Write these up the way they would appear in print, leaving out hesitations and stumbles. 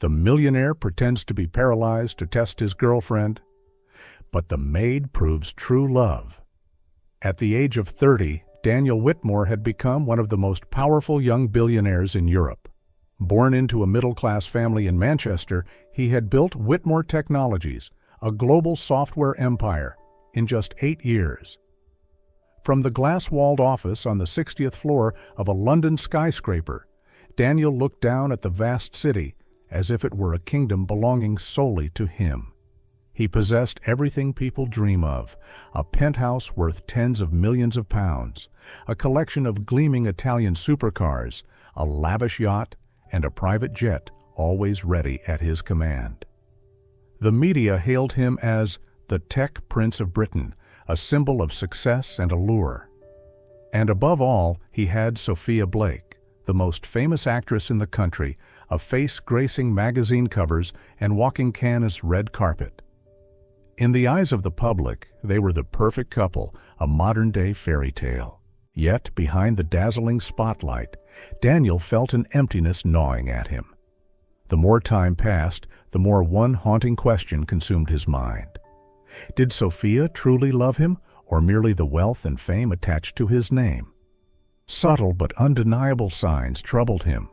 The millionaire pretends to be paralyzed to test his girlfriend, but the maid proves true love. At the age of 30, Daniel Whitmore had become one of the most powerful young billionaires in Europe. Born into a middle-class family in Manchester, he had built Whitmore Technologies, a global software empire, in just 8 years. From the glass-walled office on the 60th floor of a London skyscraper, Daniel looked down at the vast city as if it were a kingdom belonging solely to him. He possessed everything people dream of: a penthouse worth tens of millions of pounds, a collection of gleaming Italian supercars, a lavish yacht, and a private jet always ready at his command. The media hailed him as the Tech Prince of Britain, a symbol of success and allure. And above all, he had Sophia Blake, the most famous actress in the country, a face gracing magazine covers and walking Cannes' red carpet. In the eyes of the public, they were the perfect couple, a modern-day fairy tale. Yet, behind the dazzling spotlight, Daniel felt an emptiness gnawing at him. The more time passed, the more one haunting question consumed his mind. Did Sophia truly love him, or merely the wealth and fame attached to his name? Subtle but undeniable signs troubled him.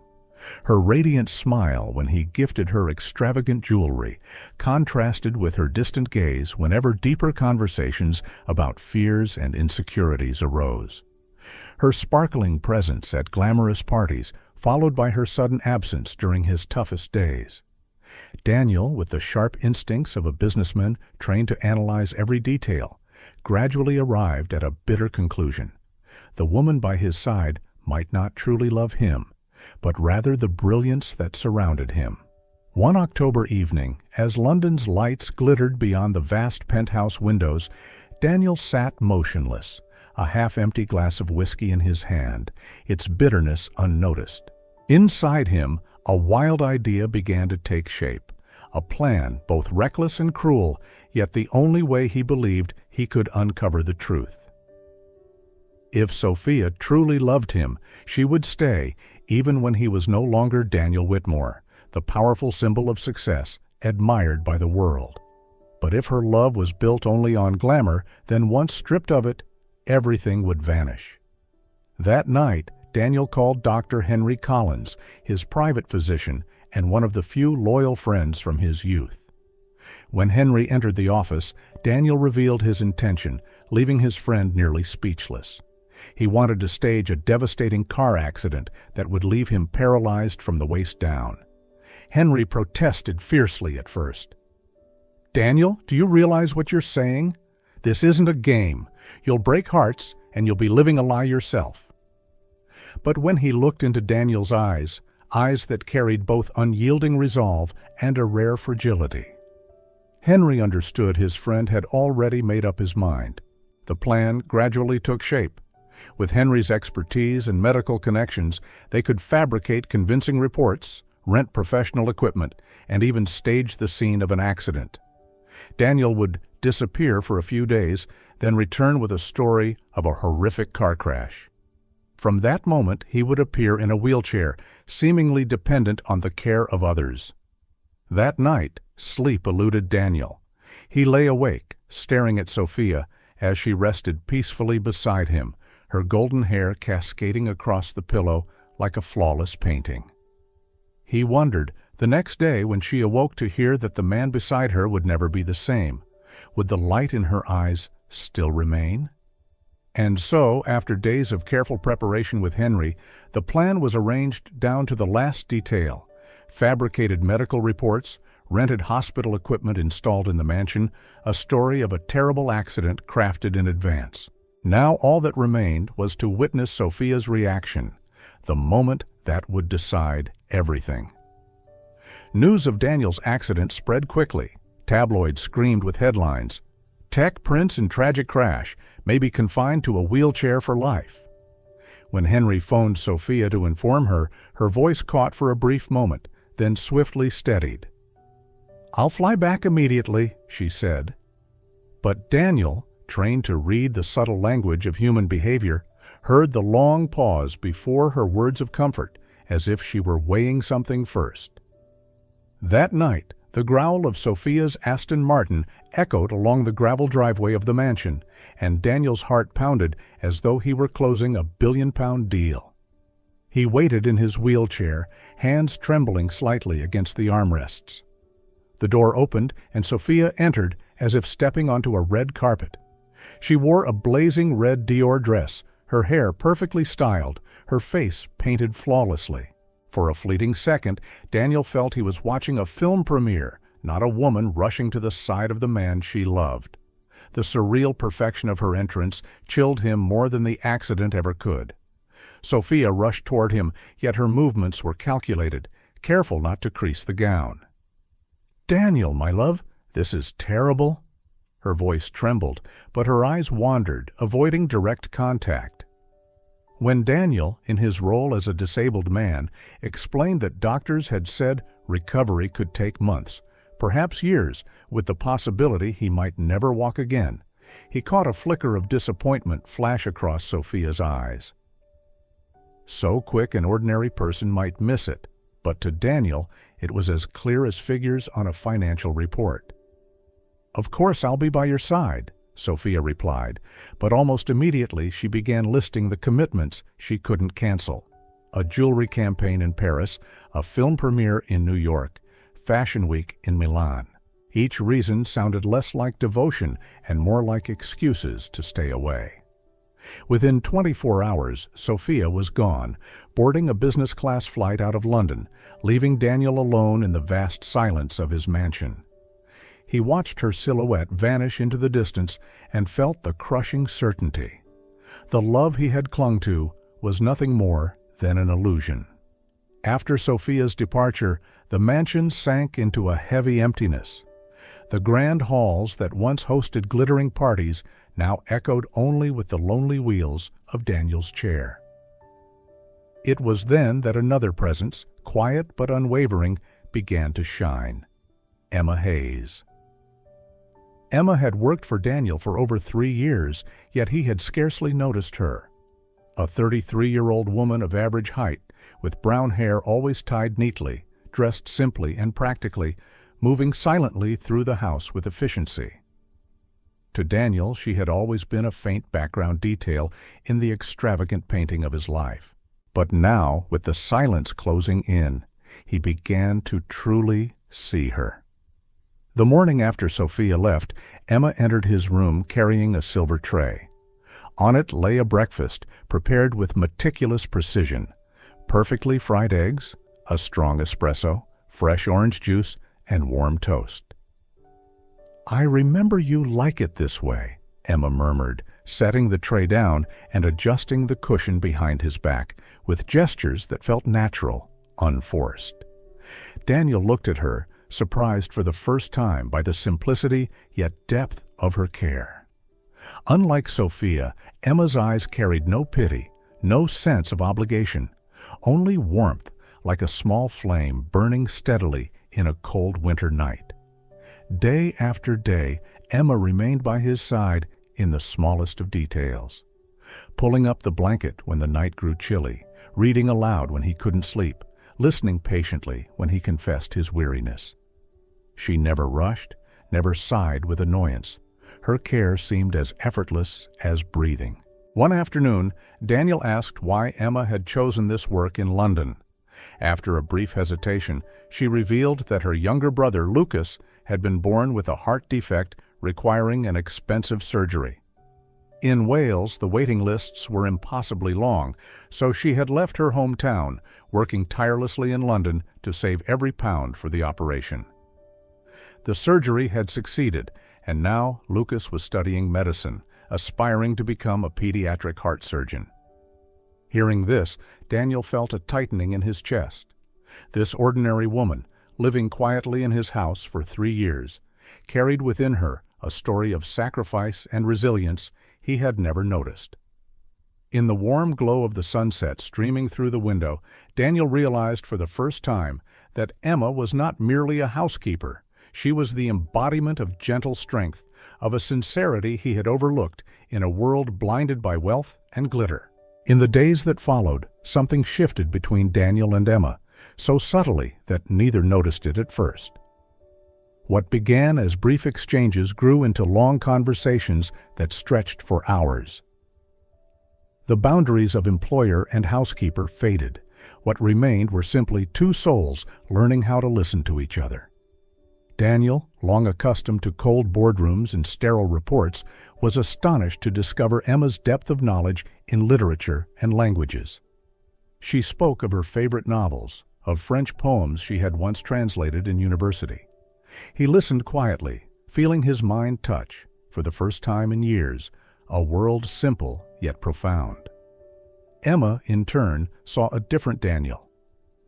Her radiant smile when he gifted her extravagant jewelry contrasted with her distant gaze whenever deeper conversations about fears and insecurities arose. Her sparkling presence at glamorous parties, followed by her sudden absence during his toughest days. Daniel, with the sharp instincts of a businessman trained to analyze every detail, gradually arrived at a bitter conclusion. The woman by his side might not truly love him, but rather the brilliance that surrounded him. One October evening, as London's lights glittered beyond the vast penthouse windows, Daniel sat motionless, a half-empty glass of whiskey in his hand, its bitterness unnoticed. Inside him, a wild idea began to take shape, a plan both reckless and cruel, yet the only way he believed he could uncover the truth. If Sophia truly loved him, she would stay, even when he was no longer Daniel Whitmore, the powerful symbol of success, admired by the world. But if her love was built only on glamour, then once stripped of it, everything would vanish. That night, Daniel called Dr. Henry Collins, his private physician and one of the few loyal friends from his youth. When Henry entered the office, Daniel revealed his intention, leaving his friend nearly speechless. He wanted to stage a devastating car accident that would leave him paralyzed from the waist down. Henry protested fiercely at first. "Daniel, do you realize what you're saying? This isn't a game. You'll break hearts, and you'll be living a lie yourself." But when he looked into Daniel's eyes, eyes that carried both unyielding resolve and a rare fragility, Henry understood his friend had already made up his mind. The plan gradually took shape. With Henry's expertise and medical connections, they could fabricate convincing reports, rent professional equipment, and even stage the scene of an accident. Daniel would disappear for a few days, then return with a story of a horrific car crash. From that moment, he would appear in a wheelchair, seemingly dependent on the care of others. That night, sleep eluded Daniel. He lay awake, staring at Sophia as she rested peacefully beside him, her golden hair cascading across the pillow like a flawless painting. He wondered, the next day when she awoke, to hear that the man beside her would never be the same. Would the light in her eyes still remain? And so, after days of careful preparation with Henry, the plan was arranged down to the last detail. Fabricated medical reports, rented hospital equipment installed in the mansion, a story of a terrible accident crafted in advance. Now all that remained was to witness Sophia's reaction, the moment that would decide everything. News of Daniel's accident spread quickly. Tabloids screamed with headlines, "Tech Prince in tragic crash, may be confined to a wheelchair for life." When Henry phoned Sophia to inform her, her voice caught for a brief moment, then swiftly steadied. "I'll fly back immediately," she said. But Daniel, trained to read the subtle language of human behavior, heard the long pause before her words of comfort, as if she were weighing something first. That night, the growl of Sophia's Aston Martin echoed along the gravel driveway of the mansion, and Daniel's heart pounded as though he were closing a billion-pound deal. He waited in his wheelchair, hands trembling slightly against the armrests. The door opened, and Sophia entered as if stepping onto a red carpet. She wore a blazing red Dior dress, her hair perfectly styled, her face painted flawlessly. For a fleeting second, Daniel felt he was watching a film premiere, not a woman rushing to the side of the man she loved. The surreal perfection of her entrance chilled him more than the accident ever could. Sophia rushed toward him, yet her movements were calculated, careful not to crease the gown. "Daniel, my love, this is terrible." Her voice trembled, but her eyes wandered, avoiding direct contact. When Daniel, in his role as a disabled man, explained that doctors had said recovery could take months, perhaps years, with the possibility he might never walk again, he caught a flicker of disappointment flash across Sophia's eyes. So quick an ordinary person might miss it, but to Daniel it was as clear as figures on a financial report. "Of course I'll be by your side," Sophia replied, but almost immediately she began listing the commitments she couldn't cancel. A jewelry campaign in Paris, a film premiere in New York, Fashion Week in Milan. Each reason sounded less like devotion and more like excuses to stay away. Within 24 hours, Sophia was gone, boarding a business-class flight out of London, leaving Daniel alone in the vast silence of his mansion. He watched her silhouette vanish into the distance and felt the crushing certainty. The love he had clung to was nothing more than an illusion. After Sophia's departure, the mansion sank into a heavy emptiness. The grand halls that once hosted glittering parties now echoed only with the lonely wheels of Daniel's chair. It was then that another presence, quiet but unwavering, began to shine. Emma Hayes. Emma had worked for Daniel for over 3 years, yet he had scarcely noticed her. A 33-year-old woman of average height, with brown hair always tied neatly, dressed simply and practically, moving silently through the house with efficiency. To Daniel, she had always been a faint background detail in the extravagant painting of his life. But now, with the silence closing in, he began to truly see her. The morning after Sophia left, Emma entered his room carrying a silver tray. On it lay a breakfast prepared with meticulous precision: perfectly fried eggs, a strong espresso, fresh orange juice, and warm toast. "I remember you like it this way," Emma murmured, setting the tray down and adjusting the cushion behind his back with gestures that felt natural, unforced. Daniel looked at her, surprised for the first time by the simplicity yet depth of her care. Unlike Sophia, Emma's eyes carried no pity, no sense of obligation, only warmth, like a small flame burning steadily in a cold winter night. Day after day, Emma remained by his side in the smallest of details, pulling up the blanket when the night grew chilly, reading aloud when he couldn't sleep, listening patiently when he confessed his weariness. She never rushed, never sighed with annoyance. Her care seemed as effortless as breathing. One afternoon, Daniel asked why Emma had chosen this work in London. After a brief hesitation, she revealed that her younger brother, Lucas, had been born with a heart defect requiring an expensive surgery. In Wales, the waiting lists were impossibly long, so she had left her hometown, working tirelessly in London to save every pound for the operation. The surgery had succeeded, and now Lucas was studying medicine, aspiring to become a pediatric heart surgeon. Hearing this, Daniel felt a tightening in his chest. This ordinary woman, living quietly in his house for 3 years, carried within her a story of sacrifice and resilience he had never noticed. In the warm glow of the sunset streaming through the window, Daniel realized for the first time that Emma was not merely a housekeeper. She was the embodiment of gentle strength, of a sincerity he had overlooked in a world blinded by wealth and glitter. In the days that followed, something shifted between Daniel and Emma, so subtly that neither noticed it at first. What began as brief exchanges grew into long conversations that stretched for hours. The boundaries of employer and housekeeper faded. What remained were simply two souls learning how to listen to each other. Daniel, long accustomed to cold boardrooms and sterile reports, was astonished to discover Emma's depth of knowledge in literature and languages. She spoke of her favorite novels, of French poems she had once translated in university. He listened quietly, feeling his mind touch, for the first time in years, a world simple yet profound. Emma, in turn, saw a different Daniel.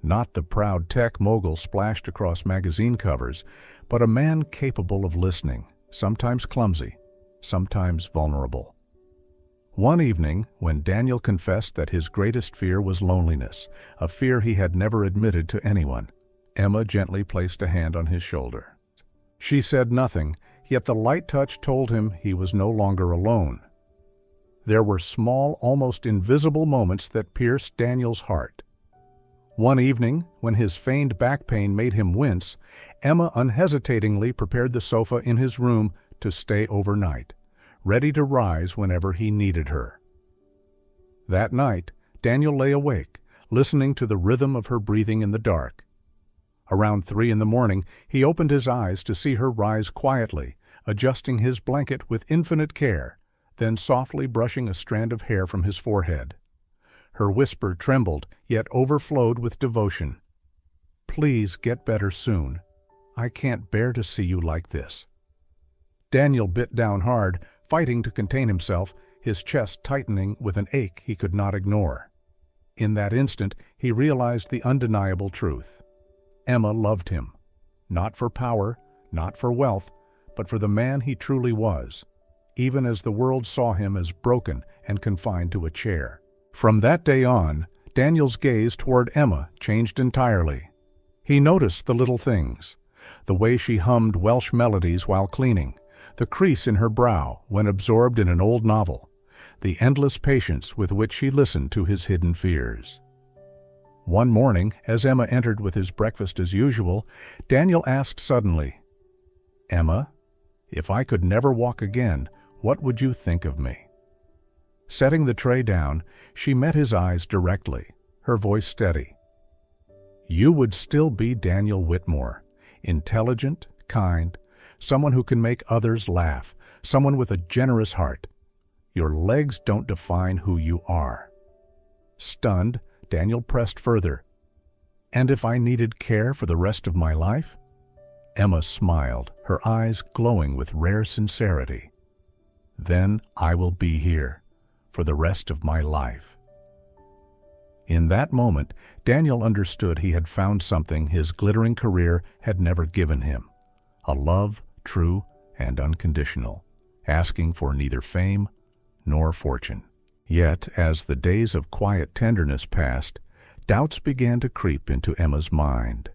Not the proud tech mogul splashed across magazine covers, but a man capable of listening, sometimes clumsy, sometimes vulnerable. One evening, when Daniel confessed that his greatest fear was loneliness, a fear he had never admitted to anyone, Emma gently placed a hand on his shoulder. She said nothing, yet the light touch told him he was no longer alone. There were small, almost invisible moments that pierced Daniel's heart. One evening, when his feigned back pain made him wince, Emma unhesitatingly prepared the sofa in his room to stay overnight, ready to rise whenever he needed her. That night, Daniel lay awake, listening to the rhythm of her breathing in the dark. Around 3 a.m, he opened his eyes to see her rise quietly, adjusting his blanket with infinite care, then softly brushing a strand of hair from his forehead. Her whisper trembled, yet overflowed with devotion. "Please get better soon. I can't bear to see you like this." Daniel bit down hard, fighting to contain himself, his chest tightening with an ache he could not ignore. In that instant, he realized the undeniable truth. Emma loved him, not for power, not for wealth, but for the man he truly was, even as the world saw him as broken and confined to a chair. From that day on, Daniel's gaze toward Emma changed entirely. He noticed the little things, the way she hummed Welsh melodies while cleaning, the crease in her brow when absorbed in an old novel, the endless patience with which she listened to his hidden fears. One morning, as Emma entered with his breakfast as usual, Daniel asked suddenly, "Emma, if I could never walk again, what would you think of me?" Setting the tray down, she met his eyes directly, her voice steady. "You would still be Daniel Whitmore, intelligent, kind, someone who can make others laugh, someone with a generous heart. Your legs don't define who you are." Stunned, Daniel pressed further. "And if I needed care for the rest of my life?" Emma smiled, her eyes glowing with rare sincerity. "Then I will be here for the rest of my life." In that moment, Daniel understood he had found something his glittering career had never given him, a love true and unconditional, asking for neither fame nor fortune. Yet, as the days of quiet tenderness passed, doubts began to creep into Emma's mind.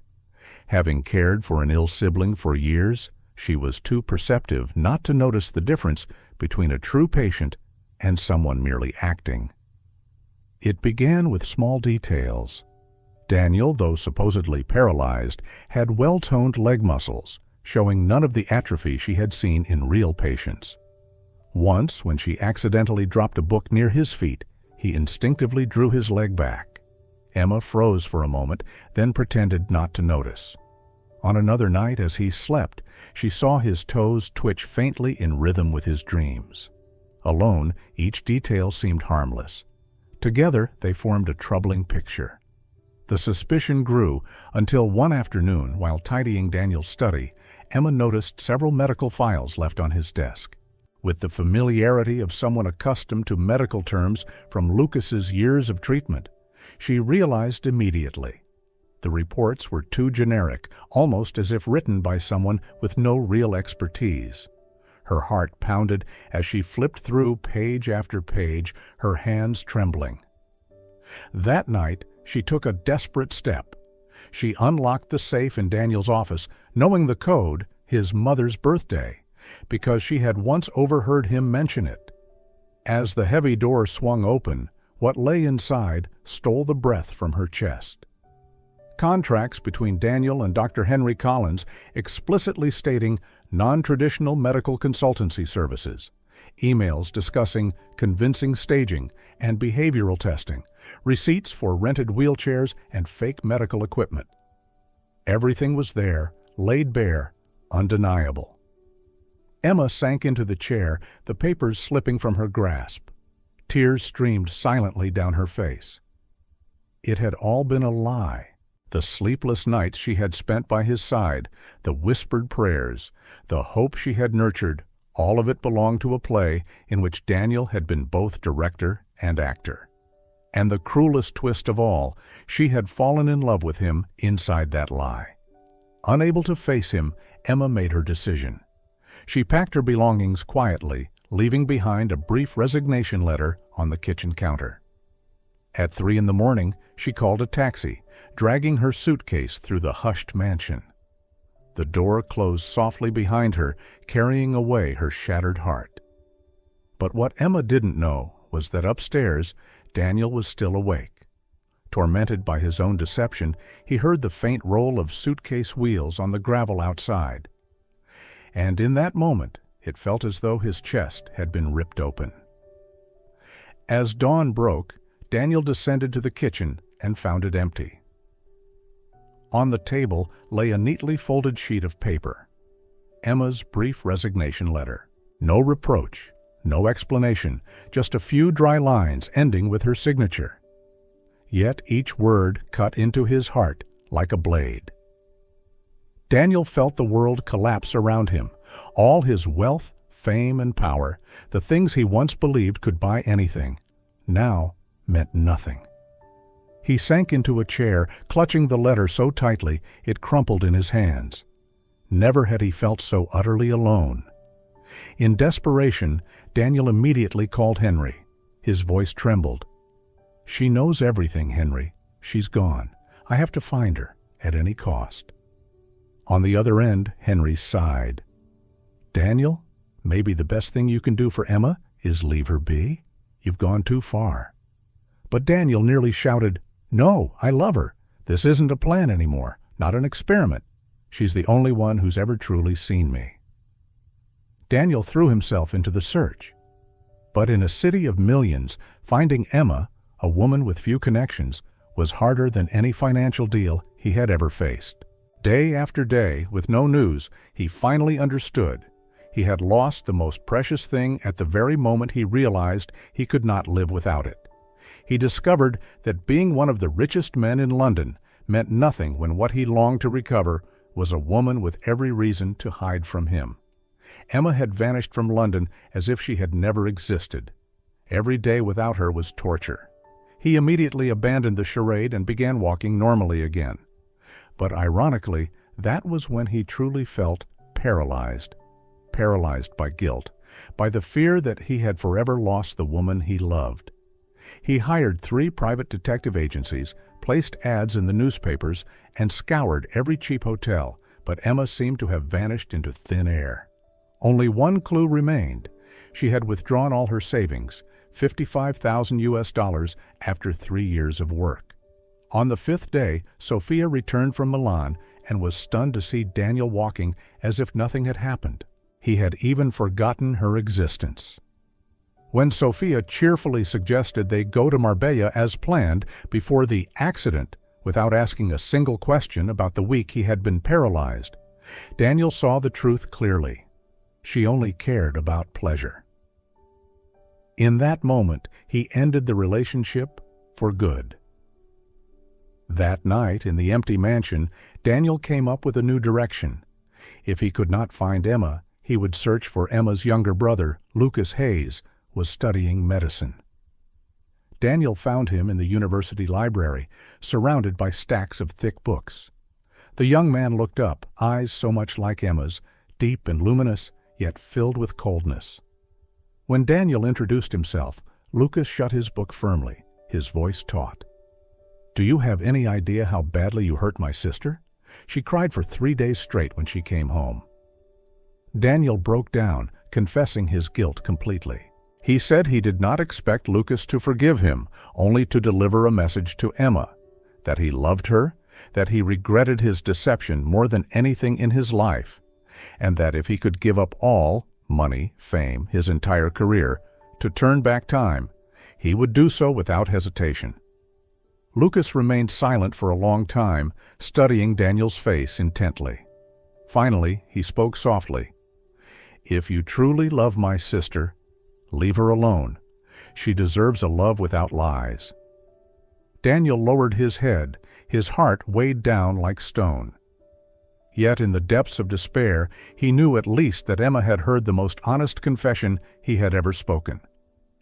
Having cared for an ill sibling for years, she was too perceptive not to notice the difference between a true patient and someone merely acting. It began with small details. Daniel, though supposedly paralyzed, had well-toned leg muscles, showing none of the atrophy she had seen in real patients. Once, when she accidentally dropped a book near his feet, he instinctively drew his leg back. Emma froze for a moment, then pretended not to notice. On another night, as he slept, she saw his toes twitch faintly in rhythm with his dreams. Alone, each detail seemed harmless. Together, they formed a troubling picture. The suspicion grew until one afternoon, while tidying Daniel's study, Emma noticed several medical files left on his desk. With the familiarity of someone accustomed to medical terms from Lucas's years of treatment, she realized immediately. The reports were too generic, almost as if written by someone with no real expertise. Her heart pounded as she flipped through page after page, her hands trembling. That night, she took a desperate step. She unlocked the safe in Daniel's office, knowing the code, his mother's birthday, because she had once overheard him mention it. As the heavy door swung open, what lay inside stole the breath from her chest. Contracts between Daniel and Dr. Henry Collins explicitly stating non-traditional medical consultancy services. Emails discussing convincing staging and behavioral testing, receipts for rented wheelchairs and fake medical equipment. Everything was there, laid bare, undeniable. Emma sank into the chair, the papers slipping from her grasp. Tears streamed silently down her face. It had all been a lie. The sleepless nights she had spent by his side, the whispered prayers, the hope she had nurtured, all of it belonged to a play in which Daniel had been both director and actor. And the cruelest twist of all, she had fallen in love with him inside that lie. Unable to face him, Emma made her decision. She packed her belongings quietly, leaving behind a brief resignation letter on the kitchen counter. At 3 a.m, she called a taxi, dragging her suitcase through the hushed mansion. The door closed softly behind her, carrying away her shattered heart. But what Emma didn't know was that upstairs, Daniel was still awake. Tormented by his own deception, he heard the faint roll of suitcase wheels on the gravel outside. And in that moment, it felt as though his chest had been ripped open. As dawn broke, Daniel descended to the kitchen and found it empty. On the table lay a neatly folded sheet of paper. Emma's brief resignation letter. No reproach, no explanation, just a few dry lines ending with her signature. Yet each word cut into his heart like a blade. Daniel felt the world collapse around him. All his wealth, fame, and power, the things he once believed could buy anything, now meant nothing. He sank into a chair, clutching the letter so tightly it crumpled in his hands. Never had he felt so utterly alone. In desperation, Daniel immediately called Henry. His voice trembled. "She knows everything, Henry. She's gone. I have to find her, at any cost." On the other end, Henry sighed. "Daniel, maybe the best thing you can do for Emma is leave her be? You've gone too far." But Daniel nearly shouted, "No, I love her. This isn't a plan anymore, not an experiment. She's the only one who's ever truly seen me." Daniel threw himself into the search. But in a city of millions, finding Emma, a woman with few connections, was harder than any financial deal he had ever faced. Day after day, with no news, he finally understood. He had lost the most precious thing at the very moment he realized he could not live without it. He discovered that being one of the richest men in London meant nothing when what he longed to recover was a woman with every reason to hide from him. Emma had vanished from London as if she had never existed. Every day without her was torture. He immediately abandoned the charade and began walking normally again. But ironically, that was when he truly felt paralyzed. Paralyzed by guilt, by the fear that he had forever lost the woman he loved. He hired 3 private detective agencies, placed ads in the newspapers, and scoured every cheap hotel, but Emma seemed to have vanished into thin air. Only one clue remained. She had withdrawn all her savings, $55,000 after 3 years of work. On the 5th day, Sophia returned from Milan and was stunned to see Daniel walking as if nothing had happened. He had even forgotten her existence. When Sophia cheerfully suggested they go to Marbella as planned before the accident, without asking a single question about the week he had been paralyzed, Daniel saw the truth clearly. She only cared about pleasure. In that moment, he ended the relationship for good. That night, in the empty mansion, Daniel came up with a new direction. If he could not find Emma, he would search for Emma's younger brother, Lucas Hayes, was studying medicine. Daniel found him in the university library, surrounded by stacks of thick books. The young man looked up, eyes so much like Emma's, deep and luminous, yet filled with coldness. When Daniel introduced himself, Lucas shut his book firmly, his voice taut. "Do you have any idea how badly you hurt my sister? She cried for 3 days straight when she came home." Daniel broke down, confessing his guilt completely. He said he did not expect Lucas to forgive him, only to deliver a message to Emma, that he loved her, that he regretted his deception more than anything in his life, and that if he could give up all, money, fame, his entire career, to turn back time, he would do so without hesitation. Lucas remained silent for a long time, studying Daniel's face intently. Finally, he spoke softly. "If you truly love my sister, leave her alone. She deserves a love without lies." Daniel lowered his head, his heart weighed down like stone. Yet in the depths of despair, he knew at least that Emma had heard the most honest confession he had ever spoken,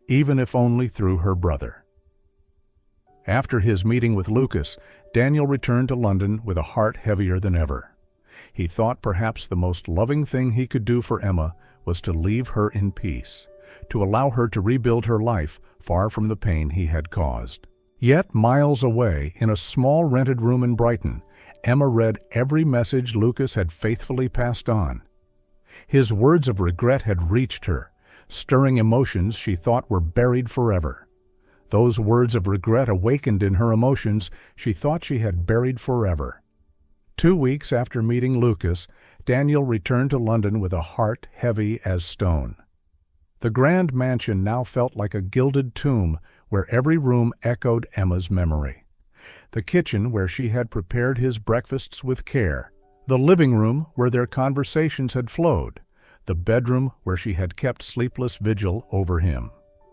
even if only through her brother. After his meeting with Lucas, Daniel returned to London with a heart heavier than ever. He thought perhaps the most loving thing he could do for Emma was to leave her in peace, to allow her to rebuild her life far from the pain he had caused. Yet miles away, in a small rented room in Brighton, Emma read every message Lucas had faithfully passed on. His words of regret had reached her, stirring emotions she thought were buried forever. Those words of regret awakened in her emotions she thought she had buried forever. 2 weeks after meeting Lucas, Daniel returned to London with a heart heavy as stone. The grand mansion now felt like a gilded tomb where every room echoed Emma's memory. The kitchen where she had prepared his breakfasts with care, the living room where their conversations had flowed, the bedroom where she had kept sleepless vigil over him.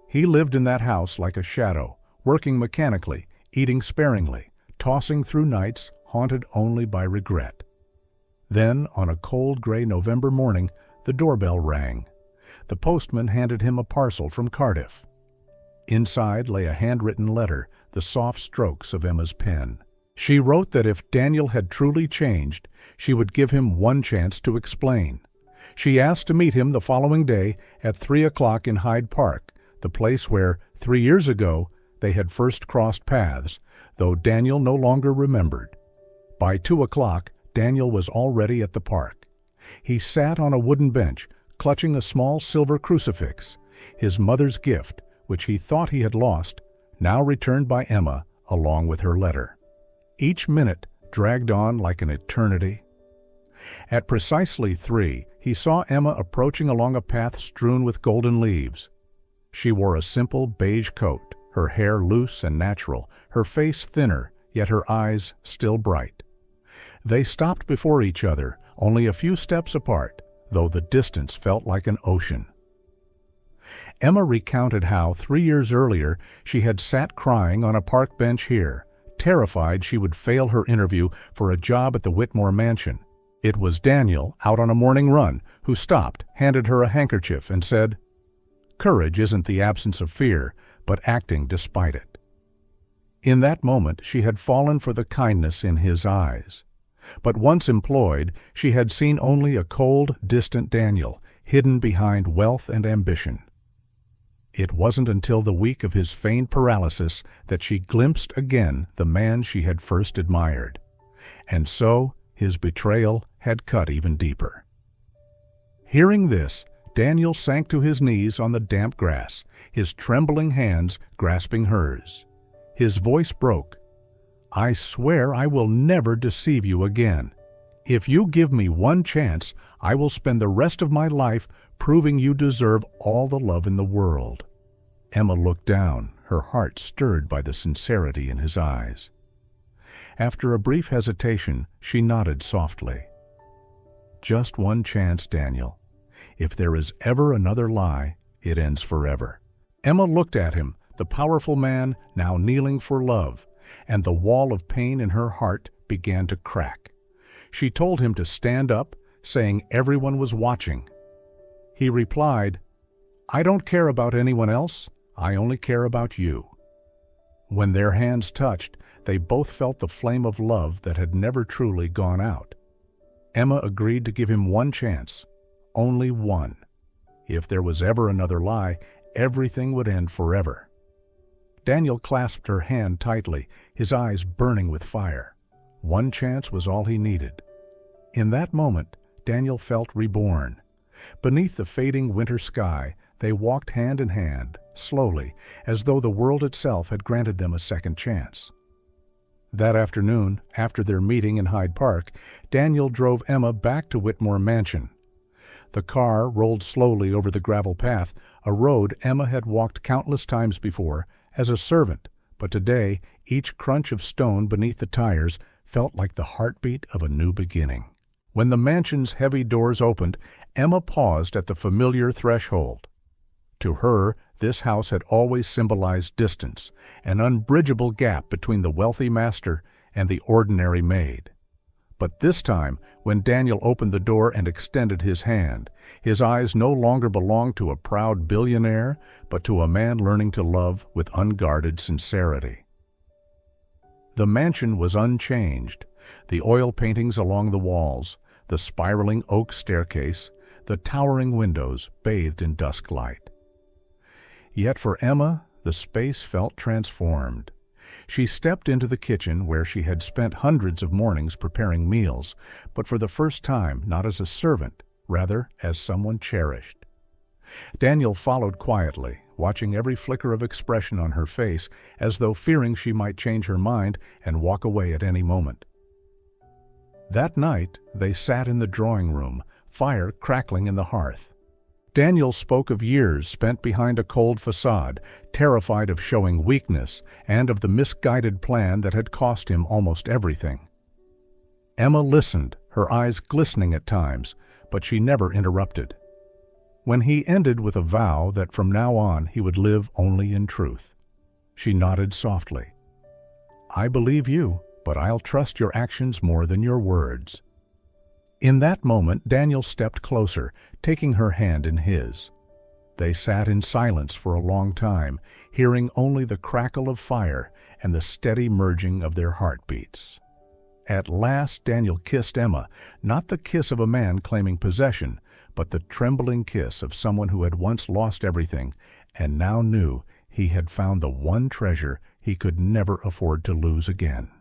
He lived in that house like a shadow, working mechanically, eating sparingly, tossing through nights haunted only by regret. Then, on a cold gray November morning, the doorbell rang. The postman handed him a parcel from Cardiff. Inside lay a handwritten letter, the soft strokes of Emma's pen. She wrote that if Daniel had truly changed, she would give him one chance to explain. She asked to meet him the following day at 3 o'clock in Hyde Park, the place where, 3 years ago, they had first crossed paths, though Daniel no longer remembered. By 2 o'clock, Daniel was already at the park. He sat on a wooden bench, clutching a small silver crucifix, his mother's gift, which he thought he had lost, now returned by Emma along with her letter. Each minute dragged on like an eternity. At precisely 3, he saw Emma approaching along a path strewn with golden leaves. She wore a simple beige coat, her hair loose and natural, her face thinner, yet her eyes still bright. They stopped before each other, only a few steps apart, though the distance felt like an ocean. Emma recounted how 3 years earlier she had sat crying on a park bench here, terrified she would fail her interview for a job at the Whitmore mansion. It was Daniel, out on a morning run, who stopped, handed her a handkerchief, and said, "Courage isn't the absence of fear, but acting despite it." In that moment she had fallen for the kindness in his eyes. But once employed, she had seen only a cold, distant Daniel, hidden behind wealth and ambition. It wasn't until the week of his feigned paralysis that she glimpsed again the man she had first admired. And so his betrayal had cut even deeper. Hearing this, Daniel sank to his knees on the damp grass, his trembling hands grasping hers. His voice broke. "I swear I will never deceive you again. If you give me one chance, I will spend the rest of my life proving you deserve all the love in the world." Emma looked down, her heart stirred by the sincerity in his eyes. After a brief hesitation, she nodded softly. "Just one chance, Daniel. If there is ever another lie, it ends forever." Emma looked at him, the powerful man now kneeling for love, and the wall of pain in her heart began to crack. She told him to stand up, saying everyone was watching. He replied, "I don't care about anyone else, I only care about you." When their hands touched, they both felt the flame of love that had never truly gone out. Emma agreed to give him one chance, only one. If there was ever another lie, everything would end forever. Daniel clasped her hand tightly, his eyes burning with fire. One chance was all he needed. In that moment, Daniel felt reborn. Beneath the fading winter sky, they walked hand in hand, slowly, as though the world itself had granted them a second chance. That afternoon, after their meeting in Hyde Park, Daniel drove Emma back to Whitmore Mansion. The car rolled slowly over the gravel path, a road Emma had walked countless times before as a servant, but today each crunch of stone beneath the tires felt like the heartbeat of a new beginning. When the mansion's heavy doors opened, Emma paused at the familiar threshold. To her, this house had always symbolized distance, an unbridgeable gap between the wealthy master and the ordinary maid. But this time, when Daniel opened the door and extended his hand, his eyes no longer belonged to a proud billionaire, but to a man learning to love with unguarded sincerity. The mansion was unchanged. The oil paintings along the walls, the spiraling oak staircase, the towering windows bathed in dusk light. Yet for Emma, the space felt transformed. She stepped into the kitchen where she had spent hundreds of mornings preparing meals, but for the first time not as a servant, rather as someone cherished. Daniel followed quietly, watching every flicker of expression on her face, as though fearing she might change her mind and walk away at any moment. That night, they sat in the drawing room, fire crackling in the hearth. Daniel spoke of years spent behind a cold facade, terrified of showing weakness and of the misguided plan that had cost him almost everything. Emma listened, her eyes glistening at times, but she never interrupted. When he ended with a vow that from now on he would live only in truth, she nodded softly. "I believe you, but I'll trust your actions more than your words." In that moment, Daniel stepped closer, taking her hand in his. They sat in silence for a long time, hearing only the crackle of fire and the steady merging of their heartbeats. At last, Daniel kissed Emma, not the kiss of a man claiming possession, but the trembling kiss of someone who had once lost everything and now knew he had found the one treasure he could never afford to lose again.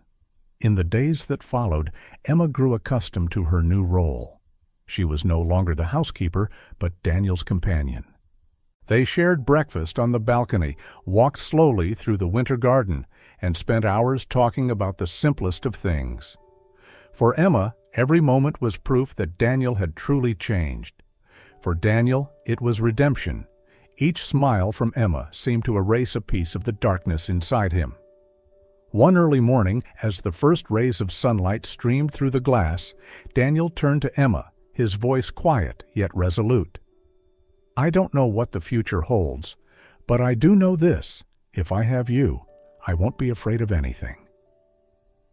In the days that followed, Emma grew accustomed to her new role. She was no longer the housekeeper, but Daniel's companion. They shared breakfast on the balcony, walked slowly through the winter garden, and spent hours talking about the simplest of things. For Emma, every moment was proof that Daniel had truly changed. For Daniel, it was redemption. Each smile from Emma seemed to erase a piece of the darkness inside him. One early morning, as the first rays of sunlight streamed through the glass, Daniel turned to Emma, his voice quiet yet resolute. "I don't know what the future holds, but I do know this: if I have you, I won't be afraid of anything."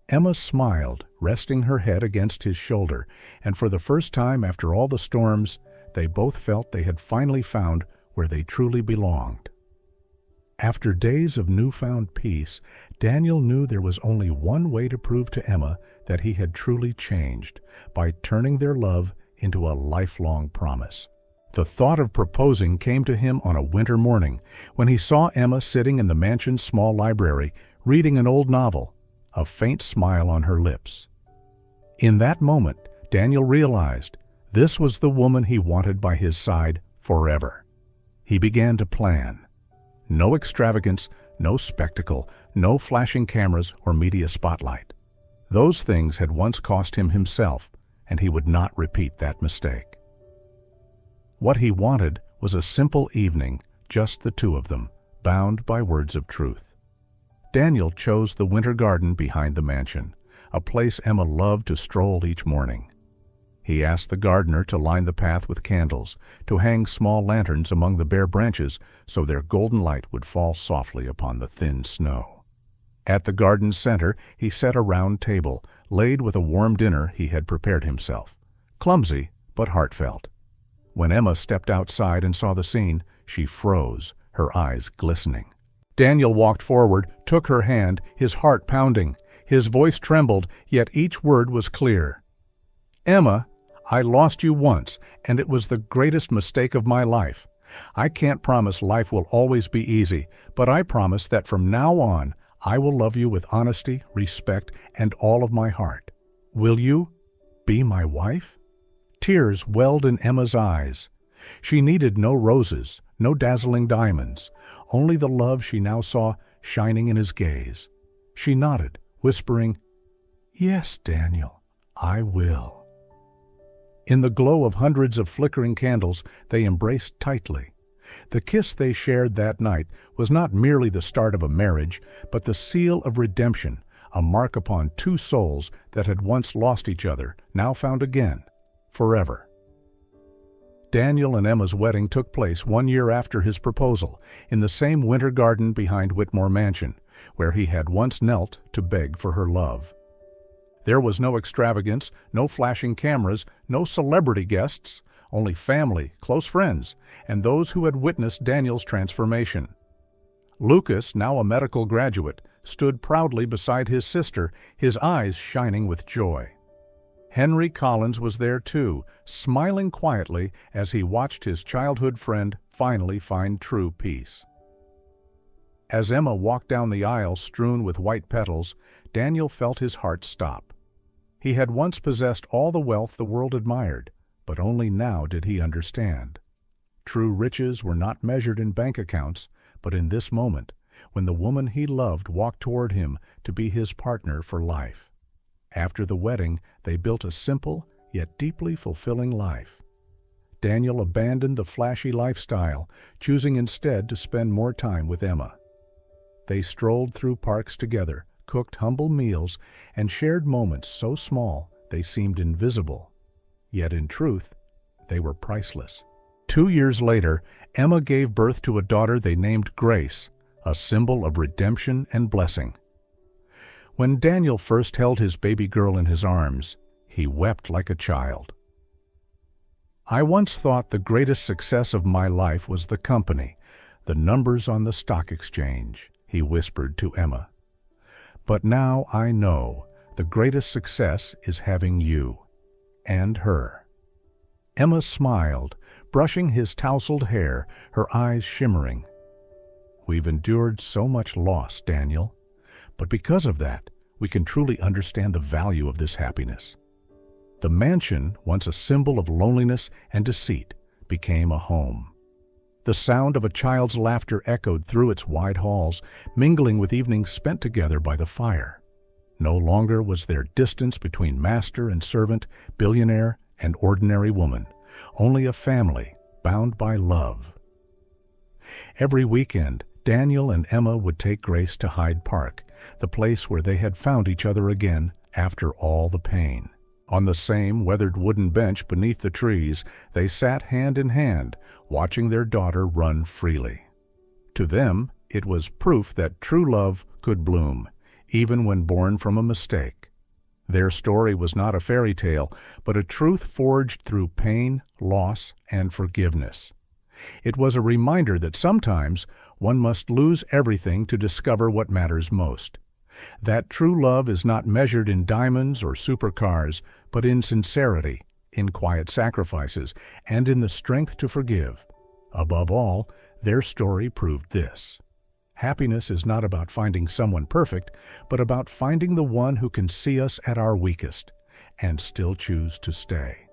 Emma smiled, resting her head against his shoulder, and for the first time after all the storms, they both felt they had finally found where they truly belonged. After days of newfound peace, Daniel knew there was only one way to prove to Emma that he had truly changed, by turning their love into a lifelong promise. The thought of proposing came to him on a winter morning, when he saw Emma sitting in the mansion's small library, reading an old novel, a faint smile on her lips. In that moment, Daniel realized this was the woman he wanted by his side forever. He began to plan. No extravagance, no spectacle, no flashing cameras or media spotlight. Those things had once cost him himself, and he would not repeat that mistake. What he wanted was a simple evening, just the two of them, bound by words of truth. Daniel chose the winter garden behind the mansion, a place Emma loved to stroll each morning. He asked the gardener to line the path with candles, to hang small lanterns among the bare branches so their golden light would fall softly upon the thin snow. At the garden's center, he set a round table, laid with a warm dinner he had prepared himself, clumsy but heartfelt. When Emma stepped outside and saw the scene, she froze, her eyes glistening. Daniel walked forward, took her hand, his heart pounding. His voice trembled, yet each word was clear. "Emma, I lost you once, and it was the greatest mistake of my life. I can't promise life will always be easy, but I promise that from now on, I will love you with honesty, respect, and all of my heart. Will you be my wife?" Tears welled in Emma's eyes. She needed no roses, no dazzling diamonds, only the love she now saw shining in his gaze. She nodded, whispering, "Yes, Daniel, I will." In the glow of hundreds of flickering candles, they embraced tightly. The kiss they shared that night was not merely the start of a marriage, but the seal of redemption, a mark upon two souls that had once lost each other, now found again, forever. Daniel and Emma's wedding took place 1 year after his proposal, in the same winter garden behind Whitmore Mansion, where he had once knelt to beg for her love. There was no extravagance, no flashing cameras, no celebrity guests, only family, close friends, and those who had witnessed Daniel's transformation. Lucas, now a medical graduate, stood proudly beside his sister, his eyes shining with joy. Henry Collins was there too, smiling quietly as he watched his childhood friend finally find true peace. As Emma walked down the aisle strewn with white petals, Daniel felt his heart stop. He had once possessed all the wealth the world admired, but only now did he understand. True riches were not measured in bank accounts, but in this moment, when the woman he loved walked toward him to be his partner for life. After the wedding, they built a simple, yet deeply fulfilling life. Daniel abandoned the flashy lifestyle, choosing instead to spend more time with Emma. They strolled through parks together, cooked humble meals, and shared moments so small they seemed invisible. Yet in truth, they were priceless. 2 years later, Emma gave birth to a daughter they named Grace, a symbol of redemption and blessing. When Daniel first held his baby girl in his arms, he wept like a child. "I once thought the greatest success of my life was the company, the numbers on the stock exchange," he whispered to Emma. "But now I know the greatest success is having you and her." Emma smiled, brushing his tousled hair, her eyes shimmering. "We've endured so much loss, Daniel, but because of that, we can truly understand the value of this happiness." The mansion, once a symbol of loneliness and deceit, became a home. The sound of a child's laughter echoed through its wide halls, mingling with evenings spent together by the fire. No longer was there distance between master and servant, billionaire and ordinary woman, only a family bound by love. Every weekend, Daniel and Emma would take Grace to Hyde Park, the place where they had found each other again after all the pain. On the same weathered wooden bench beneath the trees, they sat hand in hand, watching their daughter run freely. To them, it was proof that true love could bloom, even when born from a mistake. Their story was not a fairy tale, but a truth forged through pain, loss, and forgiveness. It was a reminder that sometimes one must lose everything to discover what matters most. That true love is not measured in diamonds or supercars, but in sincerity, in quiet sacrifices, and in the strength to forgive. Above all, their story proved this: happiness is not about finding someone perfect, but about finding the one who can see us at our weakest and still choose to stay.